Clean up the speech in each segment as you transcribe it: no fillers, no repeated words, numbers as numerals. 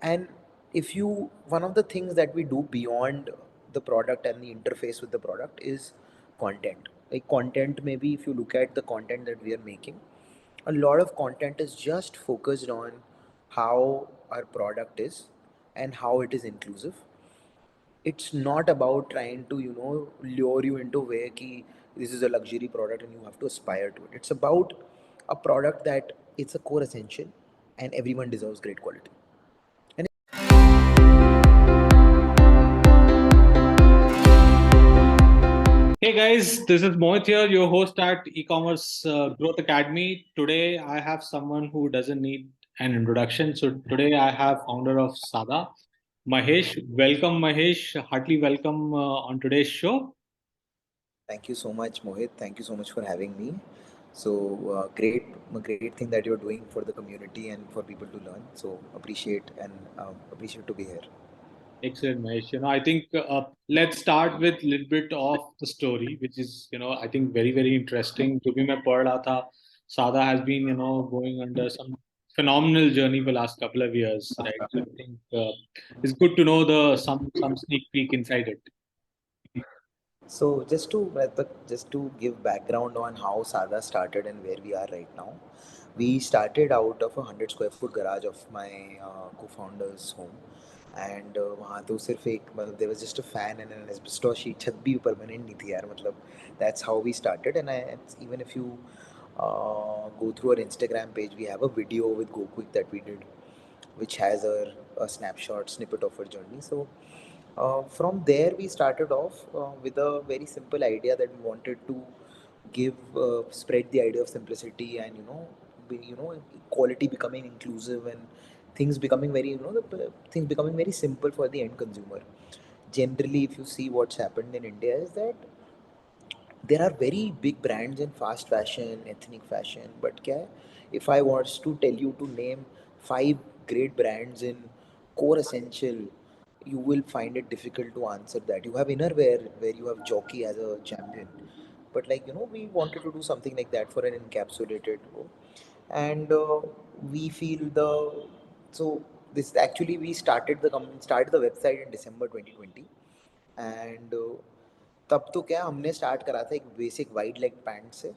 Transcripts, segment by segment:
And if you, one of the things that we do beyond the product and the interface with the product is content. Like content, maybe if you look at the content that we are making, a lot of content is just focused on how our product is and how it is inclusive. It's not about trying to, lure you into where ki this is a luxury product and you have to aspire to it. It's about a product that it's a core essential and everyone deserves great quality. And Hey guys, this is Mohit here, your host at E-commerce Growth Academy. Today I have someone who doesn't need an introduction. So today I have founder of Saadaa, Mahesh. Welcome, Mahesh. Heartily welcome on today's show. thank you so much, Mohit. Thank you so much for having me. So great thing that you're doing for the community and for people to learn. So appreciate to be here. Excellent, Mahesh. I think let's start with a little bit of the story, which is, I think very, very interesting. जो भी मैं पढ़ रहा था, Sada has been, going under some phenomenal journey for last couple of years, right? So I think it's good to know the some sneak peek inside it. So just to give background on how Sada started and where we are right now, we started out of a 100 square foot garage of my co-founder's home, and वहाँ तो सिर्फ एक मतलब there was just a fan and an asbestos sheet, छत भी permanent नहीं थी यार मतलब. That's how we started. And even if you go through our Instagram page, we have a video with Go Quick that we did, which has a snapshot snippet of our journey. So from there, we started off with a very simple idea that we wanted to spread the idea of simplicity and quality becoming inclusive and things becoming very things becoming very simple for the end consumer. Generally, if you see what's happened in India is that there are very big brands in fast fashion, ethnic fashion, but kya hai, if I was to tell you to name five great brands in core essential, you will find it difficult to answer that. You have innerwear where you have jockey as a champion, but we wanted to do something like that for an encapsulated and we feel the so this actually we started the website in December 2020. And तब तो क्या हमने start करा था एक basic wide leg pant से.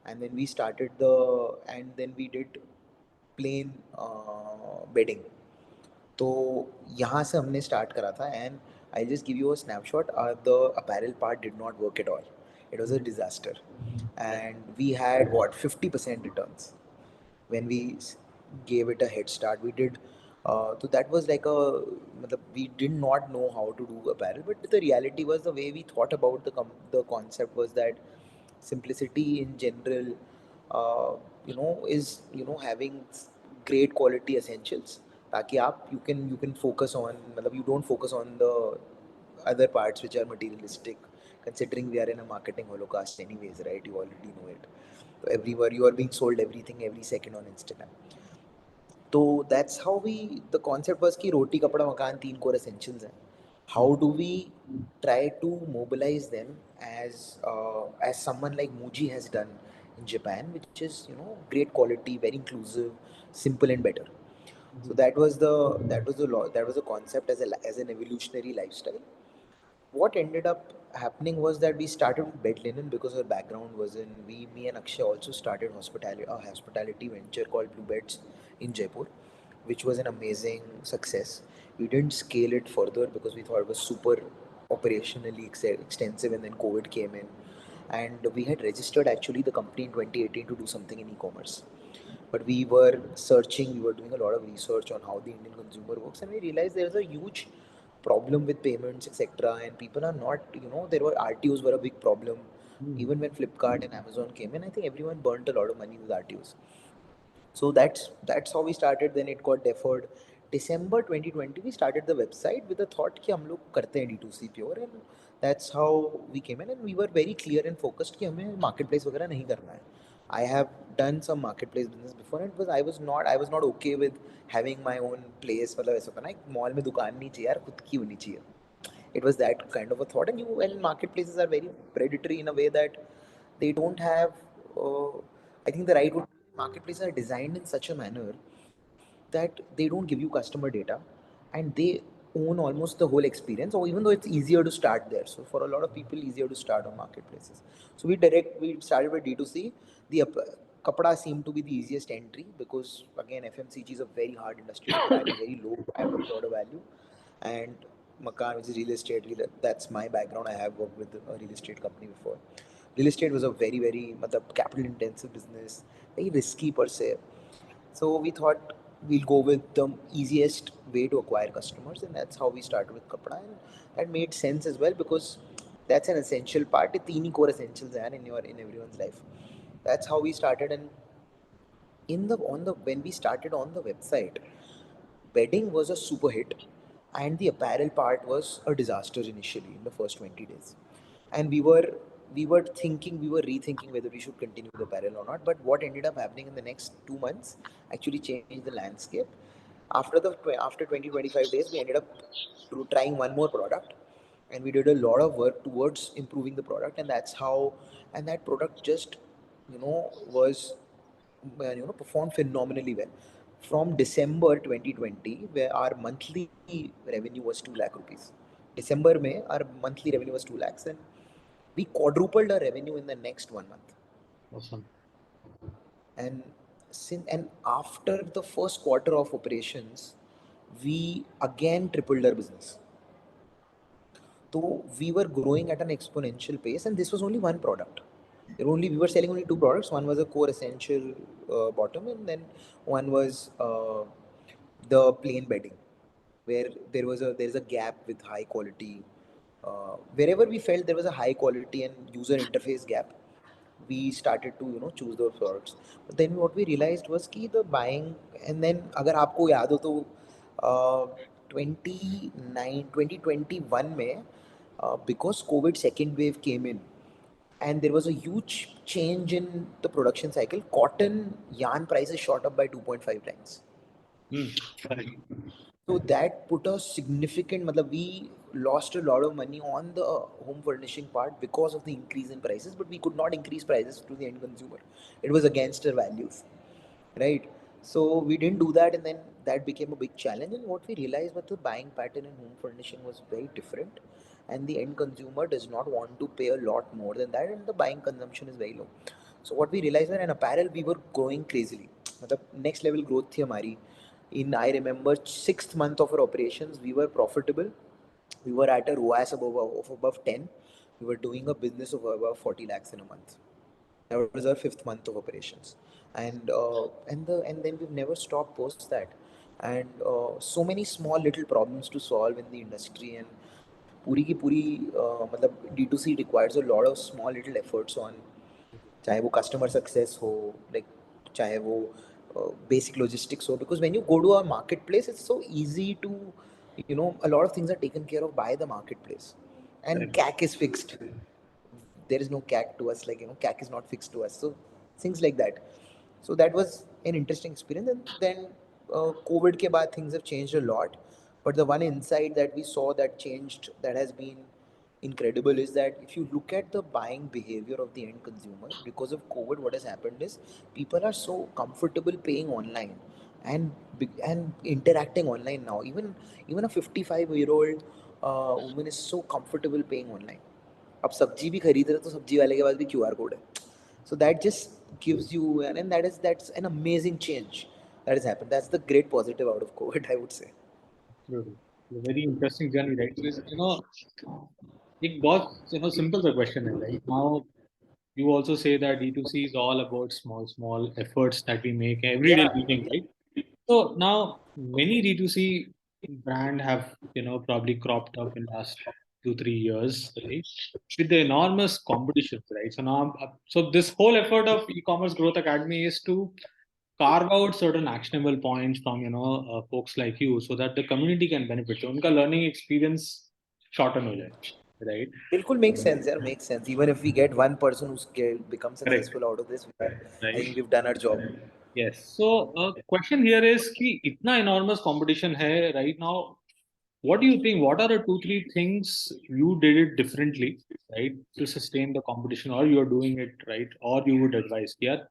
And then we started the and then we did plain bedding. तो यहाँ से हमने स्टार्ट करा था. And I just give you a snapshot. The apparel part did not work at all. It was a disaster, and we had what 50% returns when we gave it a head start. We did so that was like a we did not know how to do apparel, but the reality was the way we thought about the concept was that simplicity in general is having great quality essentials ताकि आप you can focus on मतलब you don't focus on the other parts which are materialistic, considering we are in a marketing holocaust anyways, right? You already know it. So everywhere you are being sold everything every second on Instagram. So that's how the concept was कि रोटी कपड़ा मकान तीन core essentials हैं. How do we try to mobilize them as someone like Muji has done in Japan, which is great quality, very inclusive, simple and better. So that was the concept as an evolutionary lifestyle. What ended up happening was that we started with bed linen because our background was in me and Akshay also started hospitality venture called Blue Beds in Jaipur, which was an amazing success. We didn't scale it further because we thought it was super operationally extensive, and then COVID came in, and we had registered actually the company in 2018 to do something in e-commerce. But we were searching, we were doing a lot of research on how the Indian consumer works, and we realized there is a huge problem with payments, etc. And people are not, there were RTOs were a big problem. Even when Flipkart and Amazon came in, I think everyone burnt a lot of money with RTOs. So that's how we started. Then it got deferred. December 2020 we started the website with the thought कि हम लोग करते हैं D2C pure, and that's how we came in, and we were very clear and focused कि हमें marketplace वगैरह नहीं करना है. I have done some marketplace business before, and I was not okay with having my own place. मतलब ऐसा करना एक मॉल में दुकान नहीं चाहिए यार, खुद की होनी चाहिए. It was that kind of a thought. And marketplaces are very predatory in a way that they don't have I think the right word, marketplaces are designed in such a manner that they don't give you customer data, and they own almost the whole experience, or even though it's easier to start there. So for a lot of people, easier to start on marketplaces. So we started with D2C. The kapda seemed to be the easiest entry, because again FMCG is a very hard industry to crack, very low average order value. And Makan, which is real estate, that's my background. I have worked with a real estate company before. Real estate was a very capital intensive business, very risky per se. So we thought we'll go with the easiest way to acquire customers, and that's how we started with Kapda. And that made sense as well, because that's an essential part. The three core essentials are in everyone's life. That's how we started. And in the on the when we started on the website, bedding was a super hit, and the apparel part was a disaster initially in the first 20 days. And we were rethinking whether we should continue with apparel or not. But what ended up happening in the next 2 months actually changed the landscape. After 20-25 days, we ended up trying one more product, and we did a lot of work towards improving the product. And that's how, and that product just was performed phenomenally well. From December 2020, where our monthly revenue was 2 lakh rupees. December May, our monthly revenue was 2 lakhs, and we quadrupled our revenue in the next 1 month. Awesome. And and after the first quarter of operations, we again tripled our business. So we were growing at an exponential pace, and this was only one product. We were selling only two products. One was a core essential bottom, and then one was the plain bedding, where there is a gap with high quality. Wherever we felt there was a high quality and user interface gap, we started to choose those products. But then what we realized was कि the buying, and then अगर आपको याद हो तो 2021 में, because COVID second wave came in, and there was a huge change in the production cycle. Cotton yarn prices shot up by 2.5 times. Hmm. Correct. So that put a significant, matlab, we lost a lot of money on the home furnishing part because of the increase in prices, but we could not increase prices to the end consumer. It was against our values, right? So we didn't do that, and then that became a big challenge. And what we realized was the buying pattern in home furnishing was very different, and the end consumer does not want to pay a lot more than that, and the buying consumption is very low. So what we realized was in apparel we were growing crazily. The next level growth थी हमारी. In I remember 6th month of our operations, we were profitable. We were at a ROAS above 10. We were doing a business of about 40 lakhs in a month. That was our 5th month of operations, and then we've never stopped post that. And so many small little problems to solve in the industry, and पूरी की पूरी मतलब D2C requires a lot of small little efforts on, चाहे वो customer success हो, like चाहे वो basic logistics हो, because when you go to a marketplace, it's so easy to, a lot of things are taken care of by the marketplace, and Correct. CAC is fixed. There is no CAC to us, like CAC is not fixed to us, so things like that. So that was an interesting experience. And then COVID ke baad things have changed a lot, but the one insight that we saw that changed, that has been incredible, is that if you look at the buying behavior of the end consumer, because of COVID, what has happened is people are so comfortable paying online, and interacting online now. Even a 55-year-old woman is so comfortable paying online. आप सब्जी भी खरीद रहे हो तो सब्जी वाले के पास भी QR कोड है. So that just gives you, and that's an amazing change that has happened. That's the great positive out of COVID, I would say. Absolutely. A very interesting journey, right? So, एक बहुत simple सा question है, right? Now you also say that D2C is all about small efforts that we make everyday Yeah. living, right? So now many D2C brand have probably cropped up in last 2-3 years, right? With the enormous competitions, right? So now, so this whole effort of e-commerce growth academy is to carve out certain actionable points from folks like you, so that the community can benefit. So उनका learning experience shorten हो जाए, right? बिल्कुल makes sense, यार, makes sense. Even if we get one person who's become Correct, successful out of this, I right? think we've done our job. Yes. So question here is कि इतना enormous competition है right now. What do you think? What are the 2-3 things you did it differently, right, to sustain the competition, or you are doing it right, or you would advise? Yeah,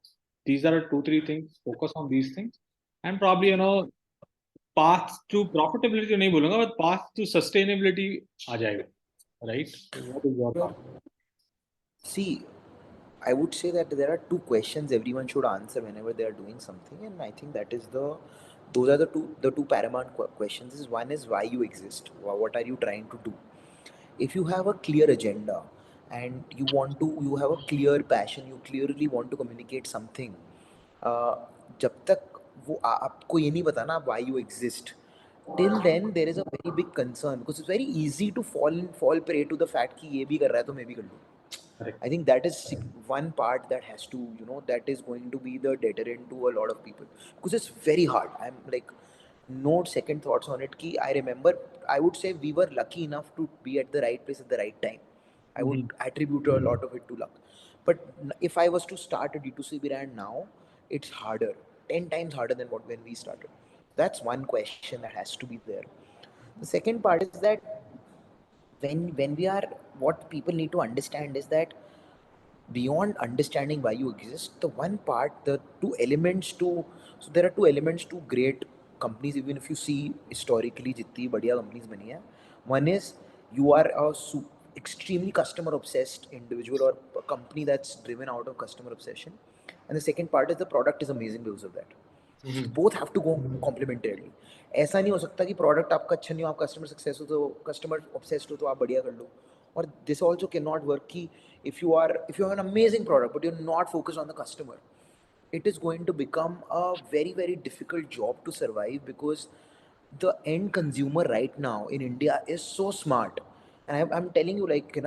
these are 2-3 things. Focus on these things, and probably path to profitability तो नहीं बोलूंगा, but path to sustainability आ जाएगा, right? What is your thought? See, I would say that there are two questions everyone should answer whenever they are doing something, and I think that is those are the two paramount questions. Is one is why you exist. What are you trying to do? If you have a clear agenda and you have a clear passion, you clearly want to communicate something. uh, जब तक वो आपको ये नहीं पता ना why you exist, till then there is a very big concern because it's very easy to fall prey to the fact कि ये भी कर रहा है तो मैं भी कर लूँ. Correct. I think that is one part that has to, that is going to be the deterrent to a lot of people because it's very hard. I'm like, no second thoughts on it. Ki I remember, I would say we were lucky enough to be at the right place at the right time. I would Mhm. attribute a lot of it to luck. But if I was to start a D2C brand now, it's harder, 10 times harder than what when we started. That's one question that has to be there. The second part is that when we are, what people need to understand is that beyond understanding why you exist, the one part, the two elements to, so there are two elements to great companies. Even if you see historically jitni badhiya companies bani hai, one is you are a extremely customer obsessed individual or a company that's driven out of customer obsession, and the second part is the product is amazing because of that. So Mhm. both have to go complementarily. ऐसा नहीं हो सकता कि product आपका अच्छा नहीं हो, आप कस्टमर सक्सेस हो तो कस्टमर ऑब्सेस्ड हो तो आप बढ़िया कर लो. और this also can not work कि if you have an amazing product but you're not focused on the customer, it is going to become a very very difficult job to survive because the end consumer right now in India is so smart. And I'm telling you, like,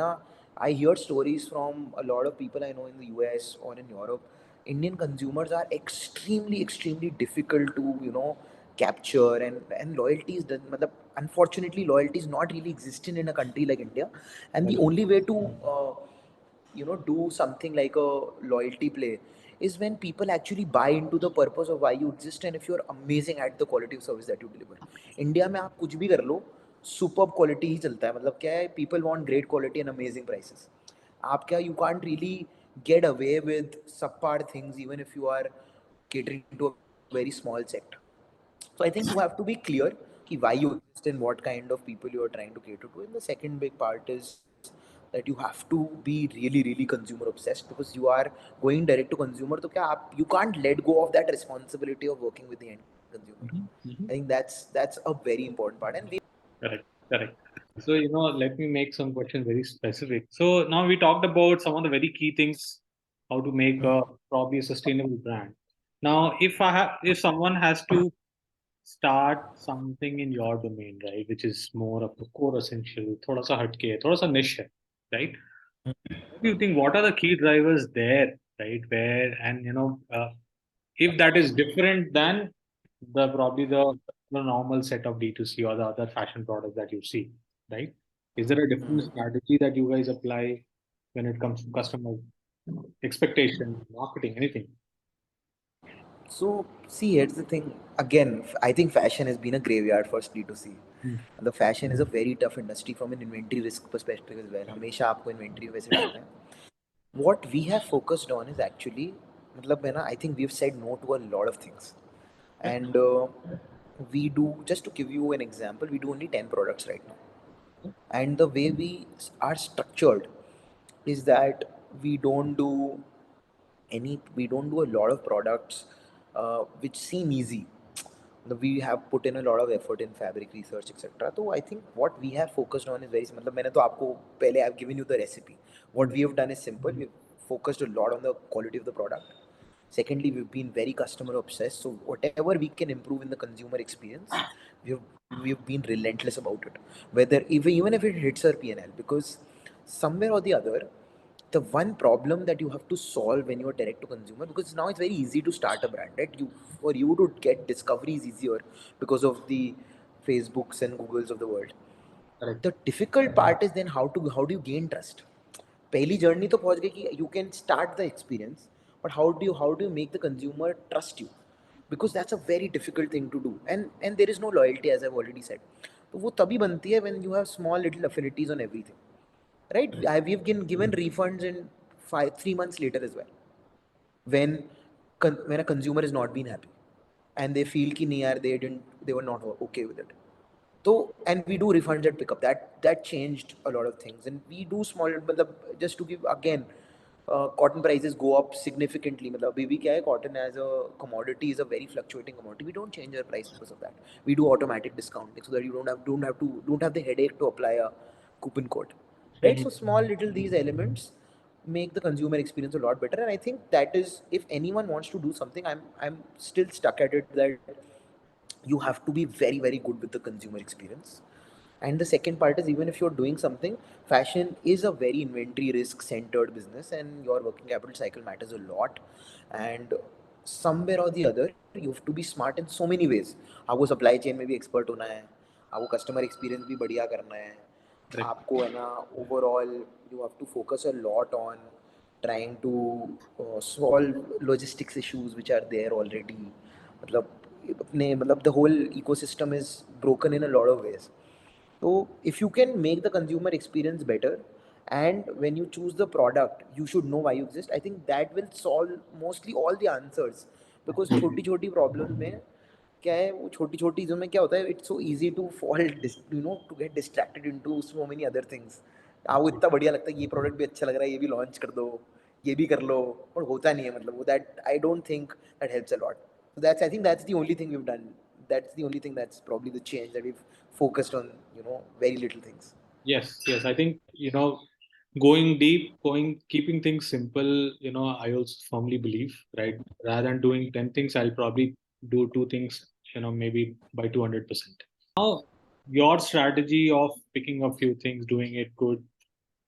I hear stories from a lot of people I know in the US or in Europe. Indian consumers are extremely, extremely difficult to, capture, and loyalty is unfortunately loyalty is not really existing in a country like India. And the Correct. only way to do something like a loyalty play is when people actually buy into the purpose of why you exist and if you're amazing at the quality of service that you deliver. India में आप कुछ भी कर लो, super quality ही चलता है. मतलब क्या है, people want great quality and amazing prices. आप क्या, you can't really get away with subpar things even if you are catering to a very small sector. So I think you have to be clear ki why you exist and what kind of people you are trying to cater to. And the second big part is that you have to be really really consumer obsessed because you are going direct to consumer. तो क्या आप, you can't let go of that responsibility of working with the end consumer. Mhm. I Mhm. think that's a very important part. And we Correct, correct. So, let me make some questions very specific. So now we talked about some of the very key things, how to make a probably a sustainable brand. Now, if someone has to start something in your domain, right, which is more of the core essential, thoda sa hatke, thoda sa niche hai, right? What do you think? What are the key drivers there, right? Where and if that is different than the normal set of D2C or the other fashion products that you see, right? Is there a different strategy that you guys apply when it comes to customer expectation, marketing, anything? So, see, here's the thing. Again, I think fashion has been a graveyard for D2C. Hmm. The fashion is a very tough industry from an inventory risk perspective as well. हमेशा आपको inventory वैसे डालना है. What we have focused on is actually, मतलब है ना, I think we've said no to a lot of things. And we do, just to give you an example, we do only 10 products right now. And the way we are structured is that we don't do we don't do a lot of products which seem easy. We have put in a lot of effort in fabric research etc. So I think what we have focused on is very, मतलब मैंने तो आपको पहले I've given you the recipe. What we have done is simple. We've focused a lot on the quality of the product. Secondly, we've been very customer obsessed. So whatever we can improve in the consumer experience, we've we've been relentless about it. Whether even if it hits our P&L, because somewhere or the other, the one problem that you have to solve when you are direct to consumer, because now it's very easy to start a brand, right? For you to get discovery is easier because of the Facebooks and Googles of the world. Correct. The difficult part is then how do you gain trust. पहली journey तो पहुंच गई कि you can start the experience, but how do you make the consumer trust you, because that's a very difficult thing to do. And there is no loyalty, as I've already said. तो वो तभी बनती है when you have small little affinities on everything, right? We've given refunds in 3 months later as well, when when a consumer is not been happy. and they feel ki nahi yaar, they were not okay with it. So, and we do refunds at pickup. That changed a lot of things. And we do small, matlab, just to give again, cotton prices go up significantly. Matlab, abhi kya hai, cotton as a commodity is a very fluctuating commodity. We don't change our price because of that. We do automatic discounting so that you don't have the headache to apply a coupon code, right? So small little these elements make the consumer experience a lot better. And I think that is, if anyone wants to do something, I'm still stuck at it that you have to be very good with the consumer experience. And the second part is, even if you're doing something, fashion is a very inventory risk centered business, and your working capital cycle matters a lot. And somewhere or the other, you have to be smart in so many ways. आपको supply chain में भी expert होना है, आपको customer experience भी बढ़िया करना है, Correct. आपको है ना, overall you have to focus a lot on trying to solve logistics issues which are there already. मतलब अपने मतलब the whole ecosystem is broken in a lot of ways. So if you can make the consumer experience better, and when you choose the product you should know why you exist, I think that will solve mostly all the answers. Because छोटी छोटी problems में क्या है, वो छोटी छोटी चीज़ों में क्या होता है, it's so easy to fall, you know, to get distracted into so many other things. आपको इतना बढ़िया लगता है, ये प्रोडक्ट भी अच्छा लग रहा है, ये भी लॉन्च कर दो, ये भी कर लो, और होता नहीं है. मतलब वो that I don't think that helps a lot. So that's, I think that's the only thing we've done. That's the only thing that's probably the change, that we've focused on, you know, very little things. Yes, yes. I think, going deep, keeping things simple, I also firmly believe, right? Rather than doing 10 things, I'll probably do two things, maybe by 200%. Now, your strategy of picking a few things, doing it good,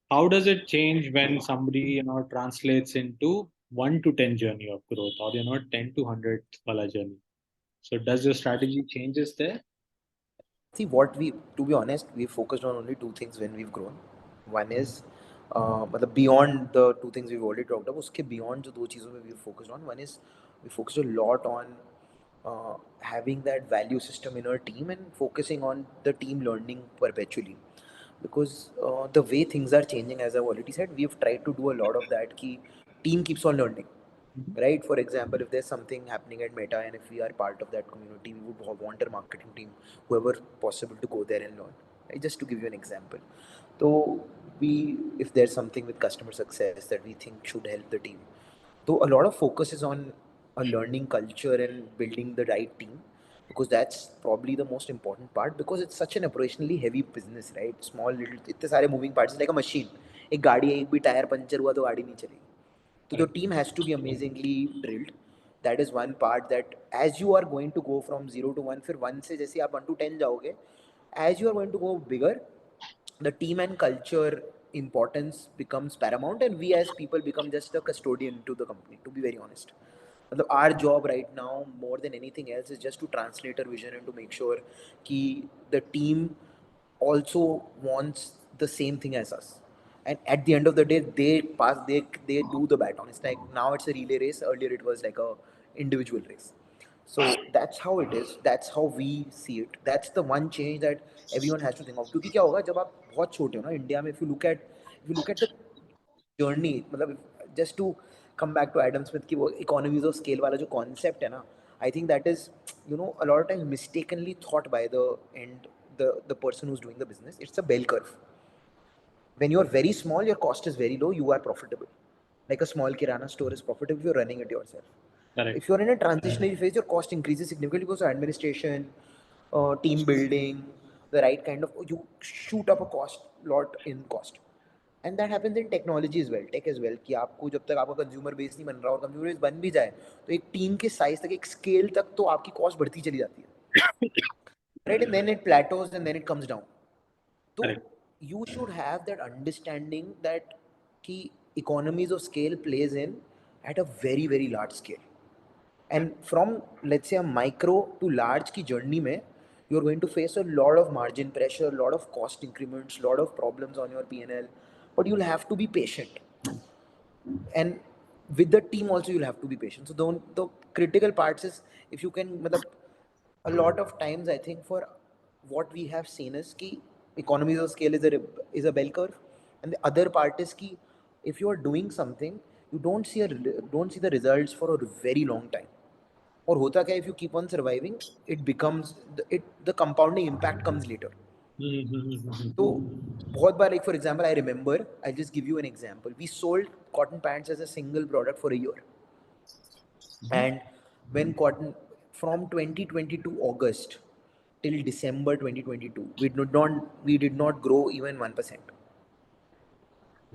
how does it change when somebody, translates into 1 to 10 journey of growth, or, 10 to 100 wala journey? So does your strategy changes there? See, what we, to be honest, we focused on only two things when we've grown. One is, मतलब beyond the two things we've already talked about, उसके beyond जो दो चीज़ों में we focused on. One is, we focused a lot on having that value system in our team and focusing on the team learning perpetually. Because the way things are changing, as I've already said, we've tried to do a lot of that. Ki team keeps on learning, right? For example, if there's something happening at Meta and if we are part of that community, we would want our marketing team, whoever possible, to go there and learn, right? Just to give you an example. So we, if there's something with customer success that we think should help the team, so a lot of focus is on a learning culture and building the right team, because that's probably the most important part, because it's such an operationally heavy business, right? Small little इतने सारे moving parts, it's like a machine. एक गाड़ी है, एक भी tyre puncture हुआ तो गाड़ी नहीं चलेगी. So the Correct. team has to be amazingly drilled. That is one part, that as you are going to go from 0 to 1, फिर 1 से जैसे आप 1 to 10 जाओगे, as you are going to go bigger, the team and culture importance becomes paramount, and we as people become just a custodian to the company, to be very honest. Our job right now, more than anything else, is just to translate our vision and to make sure that the team also wants the same thing as us. And at the end of the day, they do the baton. It's like now it's a relay race. Earlier it was like a individual race. So that's how it is. That's how we see it. That's the one change that everyone has to think of. क्योंकि क्या होगा जब आप बहुत छोटे हो ना India में, if you look at the journey, मतलब just to come back to Adam Smith की वो economies of scale वाला जो concept है ना, I think that is, you know, a lot of times mistakenly thought by the person who's doing the business. It's a bell curve. When you're very small, your cost is very low, you are profitable. Like a small kirana store is profitable if you're running it yourself. Correct. If you're in a transitionary phase, your cost increases significantly because of administration, team building, the right kind of, you shoot up a cost lot in cost. And that happens in technology as well, tech as well, कि आपको जब तक आपका consumer base नहीं बन रहा, और consumer base बन भी जाए तो एक टीम के साइज तक, एक स्केल तक तो आपकी कॉस्ट बढ़ती चली जाती है, right? And then it plateaus and then it comes down. So Correct. you should have that understanding that key economies of scale plays in at a very large scale. And from, let's say, a micro to large की journey में, you're going to face a lot of margin pressure, a lot of cost increments, a lot of problems on your P&L, but you'll have to be patient. And with the team also you'll have to be patient. So the critical parts is, if you can, matlab, a lot of times I think for what we have seen is ki economies of scale is a bell curve, and the other part is ki if you are doing something, you don't see the results for a very long time. और होता क्या, if you keep on surviving, it becomes the compounding impact comes later. तो बहुत बार, like for example, I remember, I'll just give you an example. We sold cotton pants as a single product for a year. And when cotton, from 2022 August till December 2022, we did not grow even 1%.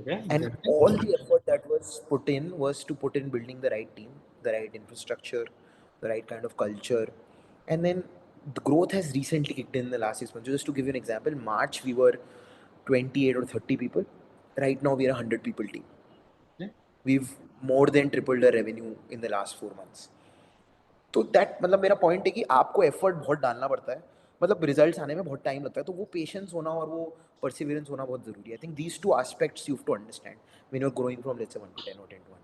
Okay, And interesting. all the effort that was put in was to put in building the right team, the right infrastructure, the right kind of culture. And then the growth has recently kicked in the last 6 months. Just to give you an example, March we were 28 or 30 people. Right now we are a 100 people team. Yeah, We've more than tripled our revenue in the last 4 months. तो that, मतलब मेरा point है कि आपको effort बहुत डालना पड़ता है, मतलब रिजल्ट्स आने में बहुत टाइम लगता है, तो वो पेशेंस होना और वो परसिवियरेंस होना बहुत ज़रूरी है. I think these two aspects you have to understand when you are growing from let's say 1 to 10 or 10 to 100.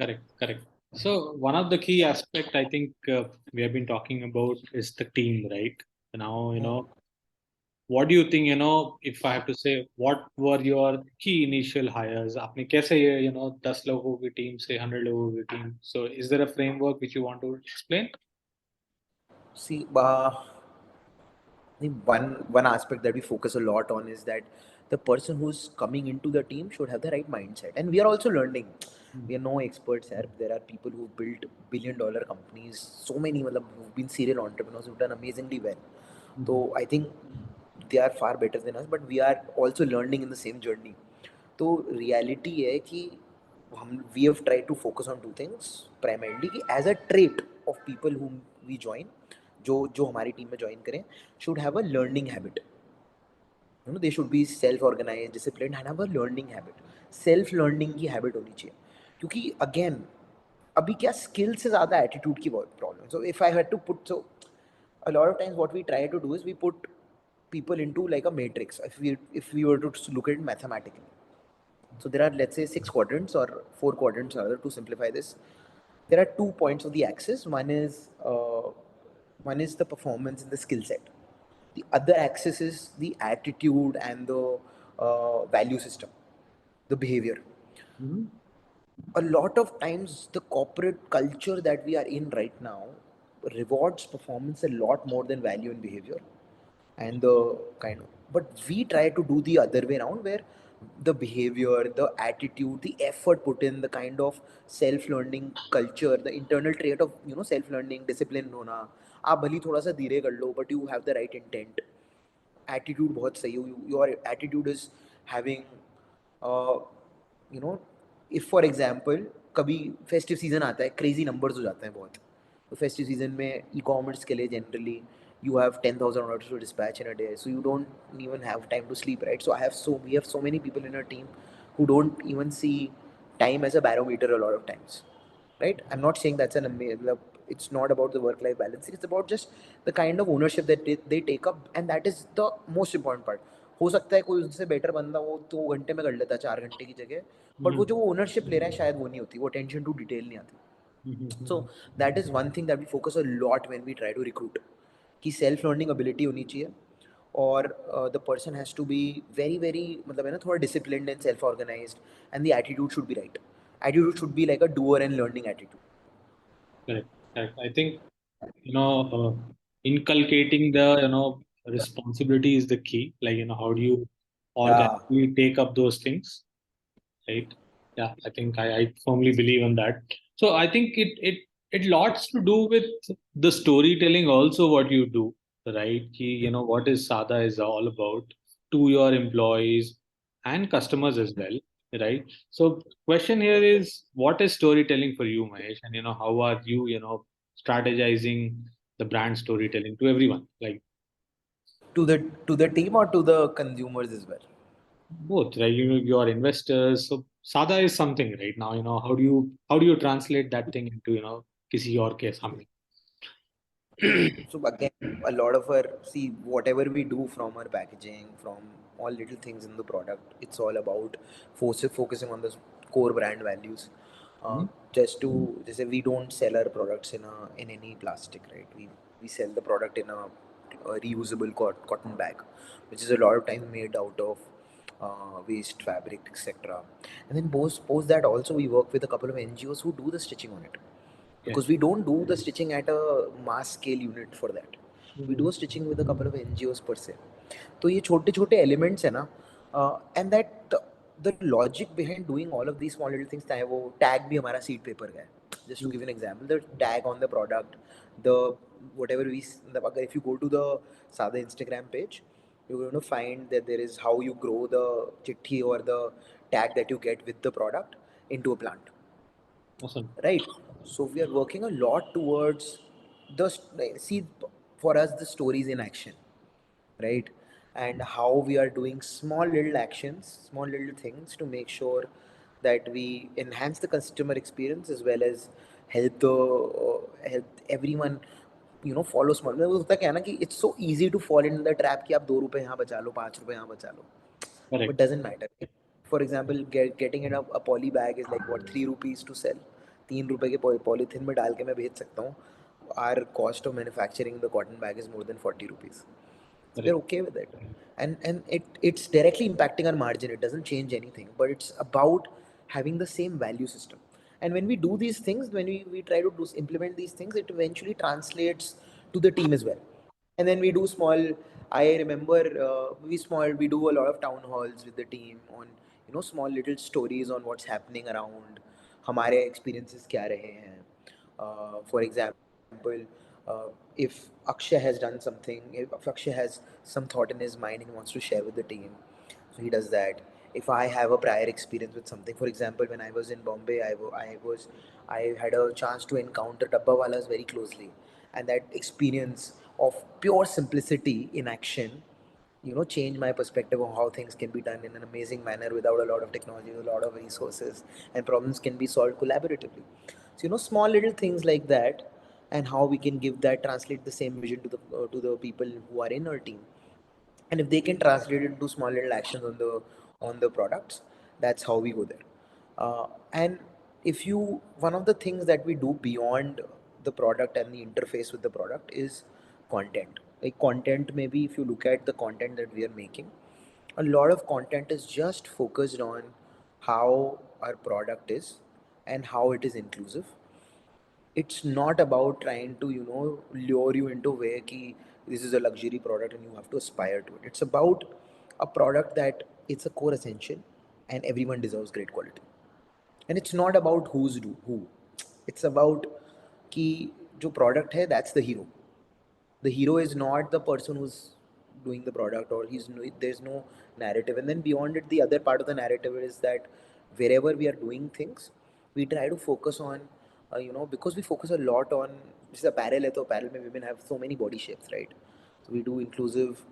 correct, correct. So one of the key aspect I think we have been talking about is the team, right? Now, what do you think, if I have to say, what were your key initial hires? आपने कैसे ये, 10 लोगों की team से 100 लोगों की team. So is there a framework which you want to explain? See, I think one aspect that we focus a lot on is that the person who's coming into the team should have the right mindset. And we are also learning. We are no experts here. There are people who've built billion-dollar companies. So many, मतलब, who've been serial entrepreneurs who've done amazingly well. Mhm. So I think they are far better than us, but we are also learning in the same journey. तो reality है कि हम we have try to focus on two things primarily, कि as a trait of people whom we join, जो जो हमारी team में join करें, should have a learning habit. They should be self organized, disciplined, and have a learning habit. Self learning की habit होनी चाहिए, क्योंकि अगेन अभी क्या, स्किल से ज़्यादा एटीट्यूड की बहुत problem. So if I had to put, so a lot of times what we try to do is we put people into like a matrix, if we were to look at it mathematically. So there are, let's say, 6 quadrants or 4 quadrants rather, to simplify this. There are 2 points of the axis. One is the performance and the skill set. The other axis is the attitude and the value system, the behavior. Mhm. A lot of times the corporate culture that we are in right now rewards performance a lot more than value and behavior, and the kind of, but we try to do the other way around, where the behavior, the attitude, the effort put in, the kind of self learning culture, the internal trait of self learning, discipline होना. आप भली थोड़ा सा धीरे कर लो, but you have the right intent, attitude बहुत सही हो, your attitude is having uh, you know if for example कभी फेस्टिव सीजन आता है, क्रेजी नंबर्स हो जाते हैं बहुत. तो फेस्टिव सीजन में ई कॉमर्स के लिए generally you have 10,000 orders to dispatch in a day, so you don't even have time to sleep, right? So we have so many people in our team who don't even see time as a barometer a lot of times, right? I'm not saying that's it's not about the work life balance, it's about just the kind of ownership that they take up, and that is the most important part. हो सकता है कोई उनसे better बंदा वो 2 घंटे में कर लेता है 4 घंटे की जगह, बट वो Mhm. जो ओनरशिप ले रहा है शायद वो नहीं होती, वो अटेंशन टू डिटेल नहीं आती. So Mhm. That is one thing that we focus a lot when we try to recruit, कि सेल्फ लर्निंग एबिलिटी होनी चाहिए, और the person has to be very very, मतलब है ना, थोड़ा disciplined and self organised, and the attitude should be right. Attitude should be like a doer and learning attitude. Correct, correct. I think, inculcating the, responsibility is the key. Like, how do you Yeah. organically take up those things, right? Yeah, I think I firmly believe in that. So I think it lots to do with the storytelling also what you do, right? What is Sada is all about to your employees and customers as well, right? So question here is what is storytelling for you, Mahesh? And how are you, strategizing the brand storytelling to everyone? Like To the team or to the consumers as well? both, right? Your investors. So Sada is something right now. How do you translate that thing into किसी और के सामने? So again, a lot of our, see, whatever we do, from our packaging, from all little things in the product, it's all about focusing on the core brand values. Mhm. Just say we don't sell our products in any plastic, right? We sell the product in a reusable cotton bag, which is a lot of time made out of waste fabric, etc. And then post that also we work with a couple of NGOs who do the stitching on it. Okay. because we don't do the stitching at a mass scale unit for that. We Mhm. do a stitching with a couple of NGOs per se. तो ये छोटे छोटे elements है ना, and that the logic behind doing all of these small little things, चाहे वो tag भी हमारा सीट पेपर का है. Just to give an example, the tag on the product, the whatever we, अगर if you go to the Saada Instagram page, you're going to find that there is how you grow the chitti or the tag that you get with the product into a plant, Awesome. right? So we are working a lot towards the, see, for us the stories in action, right? And how we are doing small little actions, small little things to make sure that we enhance the customer experience as well as help the help everyone, follow small. मतलब होता क्या है ना कि it's so easy to fall in the trap कि आप 2 रुपए यहाँ बचा लो, 5 रुपए यहाँ बचा लो, but Correct. doesn't matter. For example, getting in a poly bag is like what, 3 rupees to sell. 3 रुपए के पॉलीथीन में डाल के मैं भेज सकता हूँ. Our cost of manufacturing the cotton bag is more than 40 rupees. So we're Correct. okay with it, and it's directly impacting our margin. It doesn't change anything, but it's about having the same value system. And when we do these things, when we try to implement these things, it eventually translates to the team as well. And then we do small, I remember, we do a lot of town halls with the team on, small little stories on what's happening around, हमारे experiences क्या रहे हैं. For example, if Akshay has done something, if Akshay has some thought in his mind and he wants to share with the team, so he does that. If I have a prior experience with something, for example, when I was in Bombay, I had a chance to encounter dabbawalas very closely, and that experience of pure simplicity in action, change my perspective on how things can be done in an amazing manner without a lot of technology, a lot of resources, and problems can be solved collaboratively. So, small little things like that, and how we can give that, translate the same vision to the people who are in our team, and if they can translate it into small little actions on the products, that's how we go there. And if you one of the things that we do beyond the product and the interface with the product is content. Like content, maybe if you look at the content that we are making, a lot of content is just focused on how our product is and how it is inclusive. It's not about trying to, lure you into where ki this is a luxury product and you have to aspire to it. It's about a product that it's a core essential and everyone deserves great quality. And it's not about who's do who. It's about ki jo product hai, that's the hero. The hero is not the person who's doing the product, or there's no narrative. And then beyond it, the other part of the narrative is that wherever we are doing things, we try to focus on, because we focus a lot on, this is apparel hai, to apparel mein women have so many body shapes, right? So we do inclusive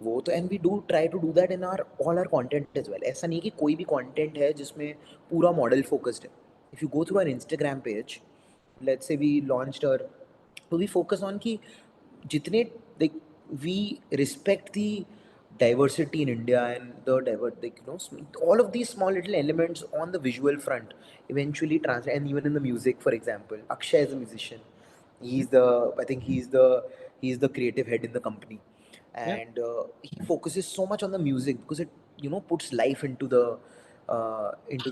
वो तो, and we do try to do that in our all our content as well. ऐसा नहीं कि कोई भी content है जिसमें पूरा model focused है. If you go through our Instagram page, let's say we launched our, तो we focus on कि जितने, like, we respect the diversity in India and the like, all of these small little elements on the visual front eventually translate. And even in the music, for example, Akshay is a musician. Mhm. I think he's the creative head in the company, Yeah. and he focuses so much on the music because it, puts life into the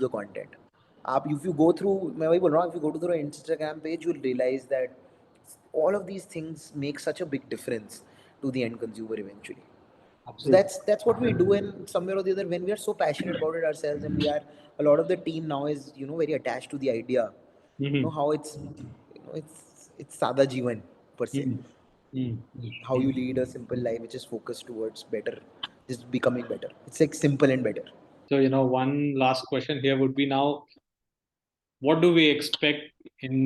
content. आप if you go through, मैं वही बोल रहा हूँ, if you go to the Instagram page, you'll realize that all of these things make such a big difference to the end consumer eventually. So Absolutely. that's what we do. And somewhere or the other, when we are so passionate about it ourselves, and we are, a lot of the team now is, very attached to the idea, Mhm. how it's, it's Sada Jeevan per se, Mhm. Mhm. how you lead a simple life which is focused towards better, just becoming better. It's like simple and better. So, one last question here would be now, what do we expect in,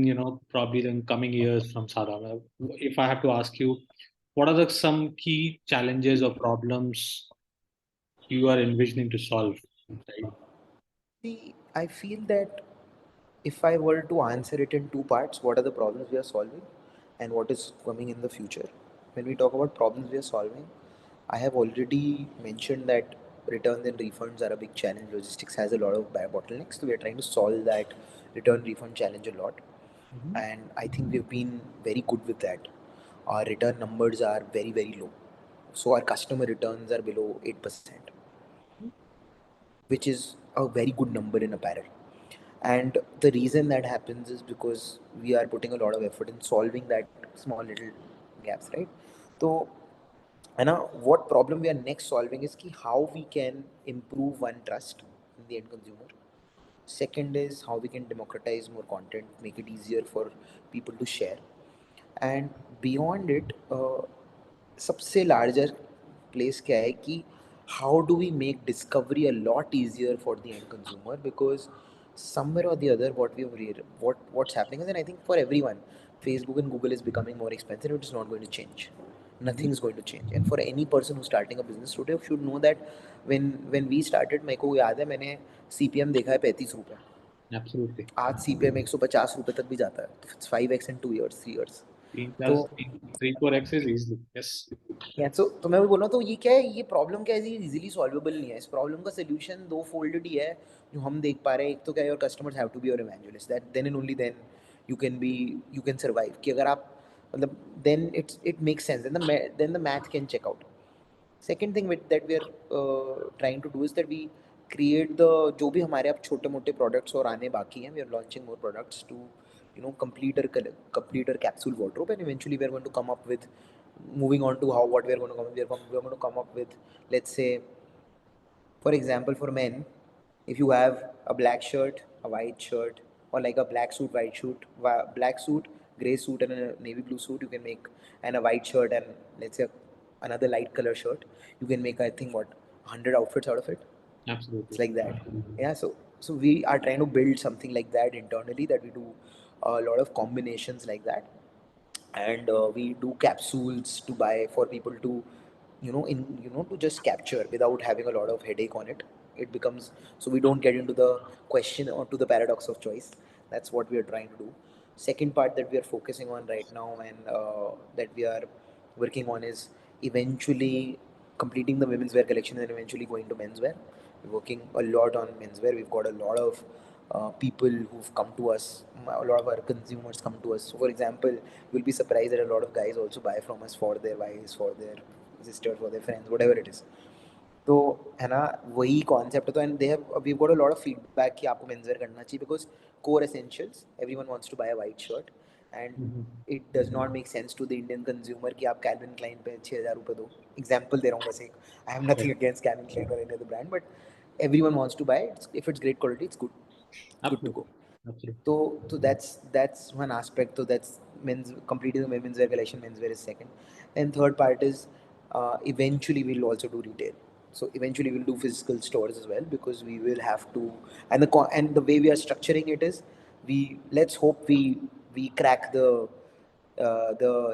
probably the coming years from Saadaa? If I have to ask you, what are some key challenges or problems you are envisioning to solve? Right? See, I feel that if I were to answer it in two parts, what are the problems we are solving and what is coming in the future? When we talk about problems we are solving, I have already mentioned that returns and refunds are a big challenge. Logistics has a lot of bottlenecks, so we are trying to solve that return refund challenge a lot. Mhm. And I think we've been very good with that. Our return numbers are very, very low. So our customer returns are below 8%, which is a very good number in apparel. And the reason that happens is because we are putting a lot of effort in solving that small little gaps, right? So, and now what problem we are next solving is ki how we can improve one trust in the end consumer. Second is how we can democratize more content, make it easier for people to share. And beyond it, सबसे larger place क्या है कि how do we make discovery a lot easier for the end consumer, because somewhere or the other what we have read, what's happening is, and I think for everyone, Facebook and Google is becoming more expensive. It is not going to change. Mhm. Nothing is going to change. And for any person who's starting a business today should know that when we started, मेरे को याद है मैंने CPM देखा है 35 रुपये. Absolutely. आज CPM 150 रुपये तक भी जाता है. तो it's 5x in 2 years, 3 years. Three तो plus three, 4x is easily. Yes. तो मैं भी बोल रहा हूँ, तो ये क्या है, ये प्रॉब्लम क्या है, इजीली सॉल्वेबल नहीं है. इस प्रॉब्लम का सोल्यूशन दो फोल्डेड ही है जो हम देख पा रहे हैं. एक तो क्या है, your customers have to be your evangelist, that then and only then you can survive. कि अगर आप मतलब then it makes sense, then the math can check out. Second thing with that we are trying to do is that we create the जो भी हमारे अब छोटे मोटे प्रोडक्ट्स और आने बाकी हैं, we are launching more products to complete our capsule wardrobe, and eventually we are going to come up with, moving on to how what we are going to come, we are going to come up with, let's say, for example, for men, if you have a black shirt, a white shirt, or like a black suit, white suit, black suit, gray suit, and a navy blue suit, you can make, and a white shirt, and let's say another light color shirt, you can make, I think, what, 100 outfits out of it. It's Absolutely. like that. Yeah. So we are trying to build something like that internally, that we do a lot of combinations like that. And we do capsules to buy for people to, to just capture without having a lot of headache on it. It becomes, so we don't get into the question or to the paradox of choice. That's what we are trying to do. Second part that we are focusing on right now, and that we are working on, is eventually completing the women's wear collection and eventually going to menswear. We're working a lot on menswear. We've got a lot of people who've come to us, a lot of our consumers come to us. So, for example, you'll be surprised that a lot of guys also buy from us for their wives, for their sisters, for their friends, whatever it is. तो है ना, वही concept. तो and they have, we got a lot of feedback कि आपको menswear करना चाहिए, because core essentials, everyone wants to buy a white shirt, and Mhm. It does not make sense to the Indian consumer कि आप kelvin Kline पे 6,000 रुपये दो. Example दे रहा हूँ बस एक. I have nothing Correct. Against Calvin Klein और any other brand, but everyone wants to buy it. If it's great quality, it's good, good to Absolutely. go. Absolutely. So that's one aspect. So that's men's, completing the women's wear collection. Menswear is second, and third part is eventually we'll also do retail. So eventually we'll do physical stores as well, because we will have to. And the way we are structuring it is, we, let's hope we crack the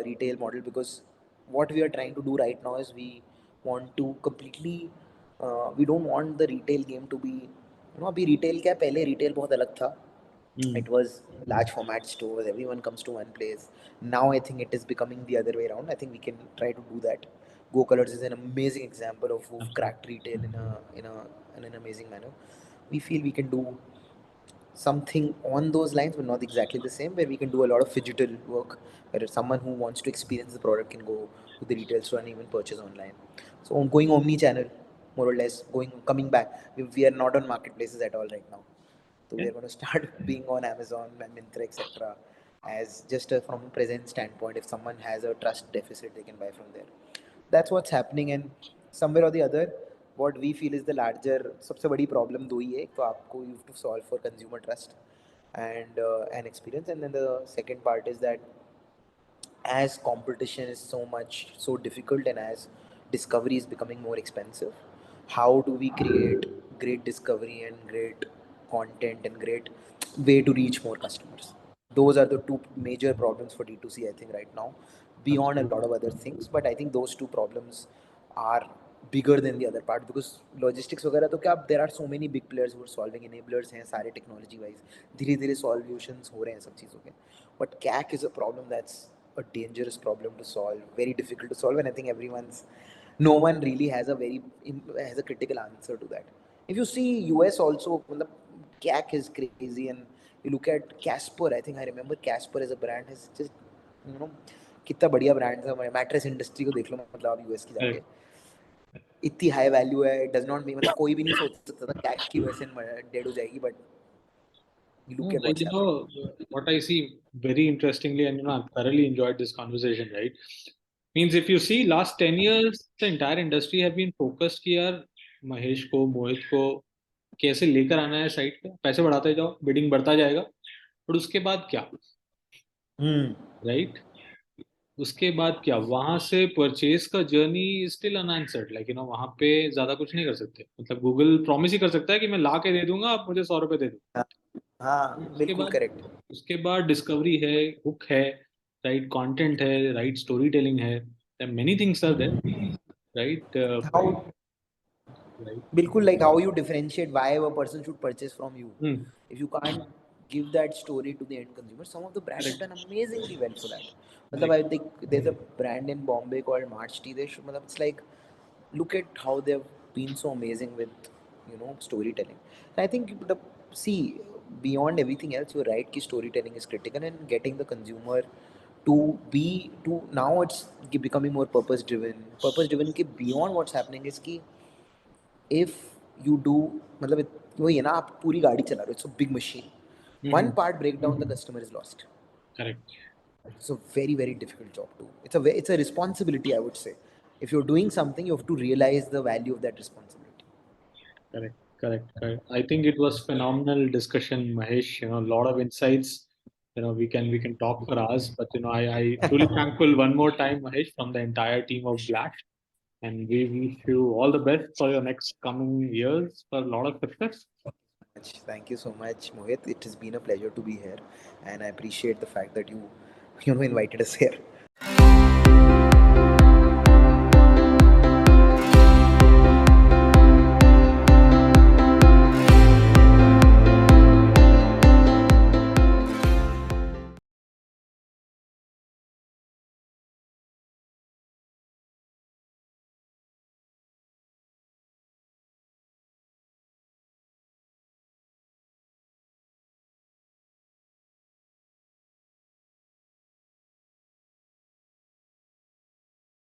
retail model, because what we are trying to do right now is we want to completely, we don't want the retail game to be, अभी retail क्या है, पहले retail बहुत अलग था. Mm. It was large format stores, everyone comes to one place. Now I think it is becoming the other way around. I think we can try to do that. Go Colors is an amazing example of who've Absolutely. cracked retail in an amazing manner. We feel we can do something on those lines, but not exactly the same, where we can do a lot of digital work, where someone who wants to experience the product can go to the retail store and even purchase online. So going omni-channel, more or less, going coming back. We are not on marketplaces at all right now. So we Yeah. are going to start being on Amazon and Myntra, etc. As just a, from a present standpoint, if someone has a trust deficit, they can buy from there. That's what's happening, and somewhere or the other, what we feel is the larger, सबसे बड़ी problem दो ही है. एक तो आपको, you have to solve for consumer trust and experience, and then the second part is that as competition is so much so difficult, and as discovery is becoming more expensive, how do we create great discovery and great content and great way to reach more customers? Those are the two major problems for D2C, I think, right now, beyond a Absolutely. lot of other things. But I think those two problems are bigger than the other part, because logistics वगैरह तो क्या, there are so many big players who are solving, enablers हैं सारे technology wise, धीरे धीरे solutions हो रहे हैं सब चीज़ों के. But CAC is a problem that's a dangerous problem to solve, very difficult to solve, and I think no one really has has a critical answer to that. If you see US also, the CAC is crazy, and you look at Casper. I think I remember Casper as a brand is just, you know, कितना बढ़िया brand था. Mattress industry को देख लो, मतलब आप US की जाके Correct. इतनी हाई वैल्यू है. इट डज नॉट मीन, मतलब कोई भी नहीं सोच सकता था कैक की वजह से डेड हो जाएगी, but You No, look at like, what's happening. what I see very interestingly, and I've thoroughly enjoyed this conversation, right? Means if you see last 10 years, the entire industry have been focused कि यार महेश को मोहित को कैसे लेकर आना है site पे, पैसे बढ़ाते जाओ, बिडिंग बढ़ता जाएगा, पर उसके बाद क्या, Hmm. राइट? उसके बाद क्या, वहां से परचेज का जर्नी स्टिल अनआंसर्ड, लाइक वहां पे ज्यादा कुछ नहीं कर सकते, मतलब गूगल प्रॉमिस ही कर सकता है कि मैं ला के दे दूंगा, आप मुझे 100 रुपए दे दो। हाँ, हाँ, उसके बिल्कुल बाद करेक्ट। उसके बाद डिस्कवरी है, हुक है, राइट कंटेंट है, राइट स्टोरी टेलिंग है, many things are there, right? How, right. बिल्कुल, like how you differentiate why a person should purchase from you. Hmm. If you can't give that story to the end consumer, some of the brands have correct. done amazingly well for that. मतलब correct. I think there's a brand in Bombay called March Tea. They should, मतलब it's like, look at how they've been so amazing with, storytelling. And I think the, see, beyond everything else, you're right कि storytelling is critical, and getting the consumer to be, to now it's becoming more purpose driven. Purpose driven के beyond what's happening is कि if you do, मतलब वही है ना, आप पूरी गाड़ी चला रहे हो, it's a big machine, one hmm. Part break down, the customer is lost. Correct. It's a very very difficult job to, it's a responsibility, I would say. If you're doing something, you have to realize the value of that responsibility. Correct, correct, correct. I think it was phenomenal discussion, Mahesh. A lot of insights. We can talk for hours, but I truly thankful one more time, Mahesh, from the entire team of Black, and we wish you all the best for your next coming years for a lot of success. Thank you so much, Mohit. It has been a pleasure to be here, and I appreciate the fact that you invited us here.